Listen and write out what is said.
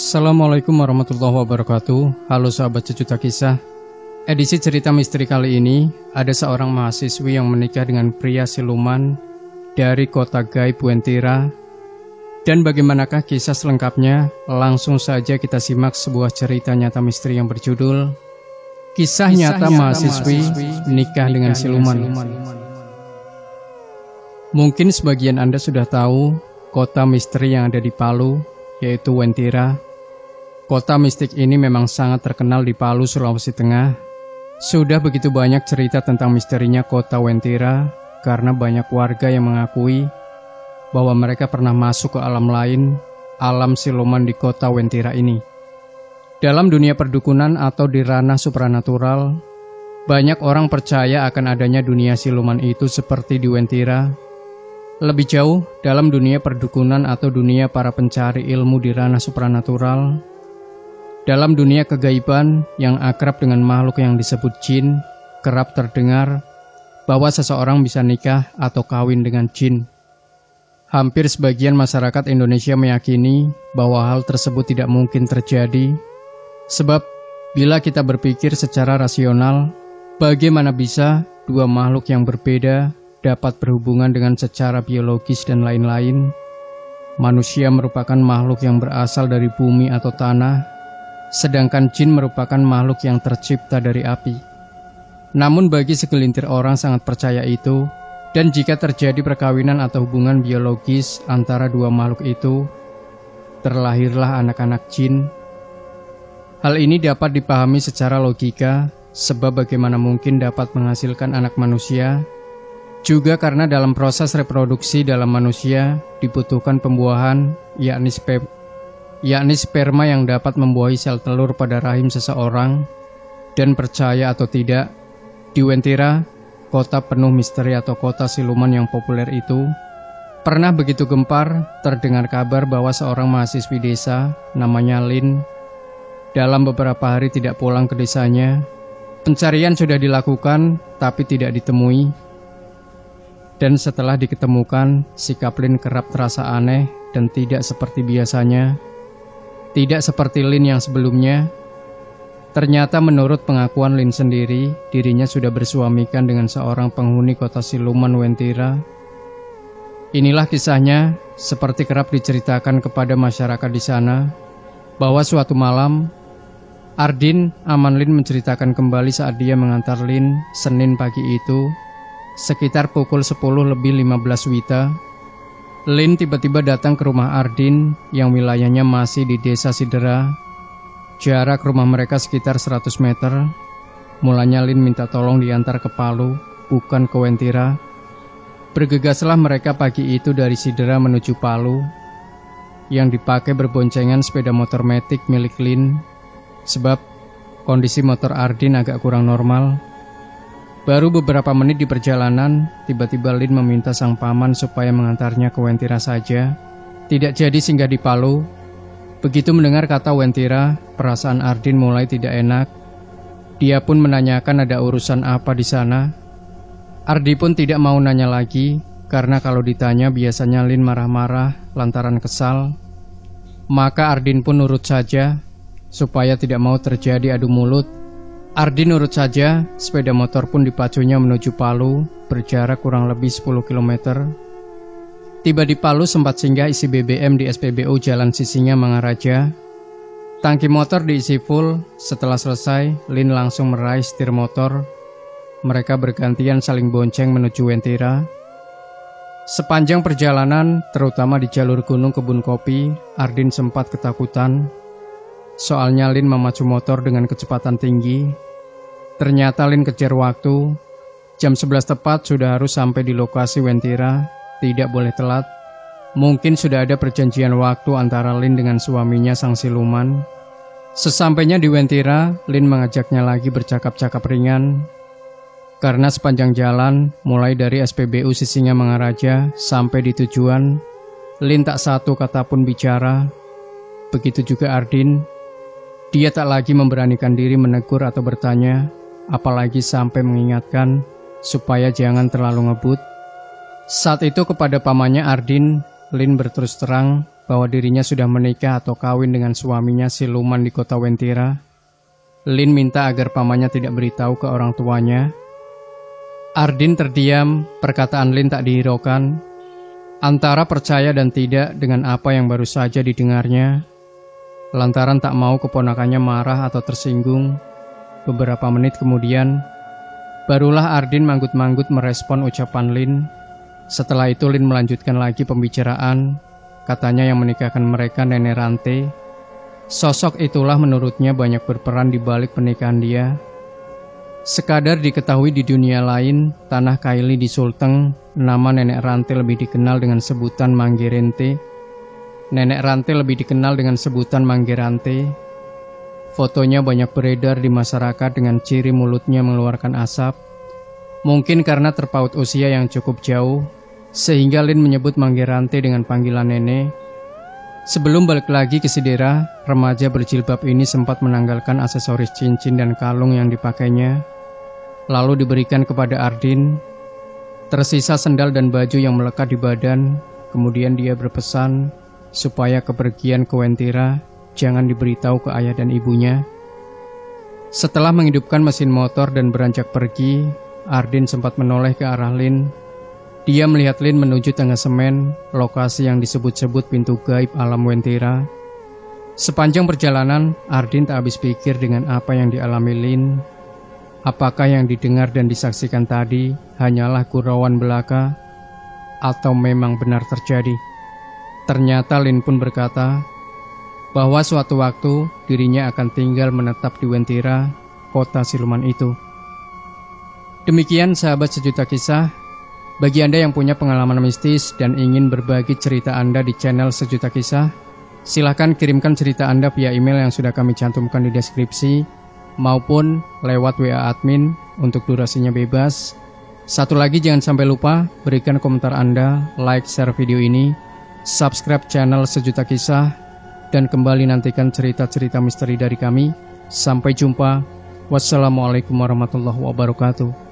Assalamualaikum warahmatullahi wabarakatuh. Halo sahabat Sejuta Kisah. Edisi cerita misteri kali ini, ada seorang mahasiswi yang menikah dengan pria siluman dari kota gaib Wentira. Dan bagaimanakah kisah selengkapnya? Langsung saja kita simak sebuah cerita nyata misteri yang berjudul Kisah Nyata Mahasiswi Menikah dengan Siluman. Mungkin sebagian Anda sudah tahu kota misteri yang ada di Palu, yaitu Wentira. Kota mistik ini memang sangat terkenal di Palu, Sulawesi Tengah. Sudah begitu banyak cerita tentang misterinya kota Wentira karena banyak warga yang mengakui bahwa mereka pernah masuk ke alam lain, alam siluman di kota Wentira ini. Dalam dunia perdukunan atau di ranah supranatural, banyak orang percaya akan adanya dunia siluman itu seperti di Wentira. Lebih jauh, dalam dunia perdukunan atau dunia para pencari ilmu di ranah supranatural, dalam dunia kegaiban yang akrab dengan makhluk yang disebut jin, kerap terdengar bahwa seseorang bisa nikah atau kawin dengan jin. Hampir sebagian masyarakat Indonesia meyakini bahwa hal tersebut tidak mungkin terjadi, sebab bila kita berpikir secara rasional, bagaimana bisa dua makhluk yang berbeda dapat berhubungan dengan secara biologis dan lain-lain? Manusia merupakan makhluk yang berasal dari bumi atau tanah, sedangkan jin merupakan makhluk yang tercipta dari api. Namun bagi segelintir orang sangat percaya itu, dan jika terjadi perkawinan atau hubungan biologis antara dua makhluk itu, terlahirlah anak-anak jin. Hal ini dapat dipahami secara logika, sebab bagaimana mungkin dapat menghasilkan anak manusia, juga karena dalam proses reproduksi dalam manusia dibutuhkan pembuahan, yakni sperma yang dapat membuahi sel telur pada rahim seseorang. Dan percaya atau tidak, di Wentira, kota penuh misteri atau kota siluman yang populer itu, pernah begitu gempar terdengar kabar bahwa seorang mahasiswi desa namanya Lin dalam beberapa hari tidak pulang ke desanya. Pencarian sudah dilakukan tapi tidak ditemui. Dan setelah diketemukan, sikap Lin kerap terasa aneh dan tidak seperti biasanya. Tidak seperti Lin yang sebelumnya. Ternyata menurut pengakuan Lin sendiri, dirinya sudah bersuamikan dengan seorang penghuni kota siluman Wentira. Inilah kisahnya, seperti kerap diceritakan kepada masyarakat di sana, bahwa suatu malam, Ardin Aman Lin menceritakan kembali saat dia mengantar Lin Senin pagi itu, sekitar pukul 10:15 WITA, Lin tiba-tiba datang ke rumah Ardin yang wilayahnya masih di desa Sidera. Jarak rumah mereka sekitar 100 meter. Mulanya Lin minta tolong diantar ke Palu, bukan ke Wentira. Bergegaslah mereka pagi itu dari Sidera menuju Palu, yang dipakai berboncengan sepeda motor metik milik Lin, sebab kondisi motor Ardin agak kurang normal. Baru beberapa menit di perjalanan, tiba-tiba Lin meminta sang paman supaya mengantarnya ke Wentira saja. Tidak jadi singgah di Palu. Begitu mendengar kata Wentira, perasaan Ardin mulai tidak enak. Dia pun menanyakan ada urusan apa di sana. Ardi pun tidak mau nanya lagi, karena kalau ditanya biasanya Lin marah-marah lantaran kesal. Maka Ardin pun nurut saja, supaya tidak mau terjadi adu mulut. Ardin nurut saja, sepeda motor pun dipacunya menuju Palu, berjarak kurang lebih 10 km. Tiba di Palu sempat singgah isi BBM di SPBU Jalan Sisinga Mangaraja. Tangki motor diisi full, setelah selesai, Lin langsung meraih setir motor. Mereka bergantian saling bonceng menuju Wentira. Sepanjang perjalanan, terutama di jalur gunung kebun kopi, Ardin sempat ketakutan. Soalnya Lin memacu motor dengan kecepatan tinggi. Ternyata Lin kejar waktu. Jam 11 tepat sudah harus sampai di lokasi Wentira. Tidak boleh telat. Mungkin sudah ada perjanjian waktu antara Lin dengan suaminya sang siluman. Sesampainya di Wentira, Lin mengajaknya lagi bercakap-cakap ringan. Karena sepanjang jalan, mulai dari SPBU Sisinga Mangaraja sampai di tujuan, Lin tak satu kata pun bicara. Begitu juga Ardin. Dia tak lagi memberanikan diri menegur atau bertanya, apalagi sampai mengingatkan supaya jangan terlalu ngebut. Saat itu kepada pamannya Ardin, Lin berterus terang bahwa dirinya sudah menikah atau kawin dengan suaminya siluman di kota Wentira, Lin minta agar pamannya tidak beritahu ke orang tuanya. Ardin terdiam, perkataan Lin tak dihiraukan, antara percaya dan tidak dengan apa yang baru saja didengarnya. Lantaran tak mau keponakannya marah atau tersinggung, beberapa menit kemudian, barulah Ardin manggut-manggut merespon ucapan Lin. Setelah itu Lin melanjutkan lagi pembicaraan. Katanya yang menikahkan mereka Nenek Rante. Sosok itulah menurutnya banyak berperan di balik pernikahan dia. Sekadar diketahui di dunia lain, tanah Kaili di Sulteng, nama Nenek Rante lebih dikenal dengan sebutan Manggerente. Nenek Rante lebih dikenal dengan sebutan Manggerante. Fotonya banyak beredar di masyarakat dengan ciri mulutnya mengeluarkan asap. Mungkin karena terpaut usia yang cukup jauh, sehingga Lin menyebut Manggerante dengan panggilan nenek. Sebelum balik lagi ke Sidera, remaja berjilbab ini sempat menanggalkan aksesoris cincin dan kalung yang dipakainya, lalu diberikan kepada Ardin. Tersisa sendal dan baju yang melekat di badan. Kemudian dia berpesan supaya kepergian ke Wentira jangan diberitahu ke ayah dan ibunya. Setelah menghidupkan mesin motor dan beranjak pergi, Ardin sempat menoleh ke arah Lin. Dia melihat Lin menuju Tengah Semen, lokasi yang disebut-sebut pintu gaib alam Wentira. Sepanjang perjalanan, Ardin tak habis pikir dengan apa yang dialami Lin. Apakah yang didengar dan disaksikan tadi hanyalah gurauan belaka, atau memang benar terjadi? Ternyata Lin pun berkata bahwa suatu waktu dirinya akan tinggal menetap di Wentira, kota siluman itu. Demikian sahabat Sejuta Kisah. Bagi Anda yang punya pengalaman mistis dan ingin berbagi cerita Anda di channel Sejuta Kisah, silahkan kirimkan cerita Anda via email yang sudah kami cantumkan di deskripsi, maupun lewat WA admin untuk durasinya bebas. Satu lagi, jangan sampai lupa berikan komentar Anda, like, share video ini, subscribe channel Sejuta Kisah, dan kembali nantikan cerita-cerita misteri dari kami. Sampai jumpa. Wassalamualaikum warahmatullahi wabarakatuh.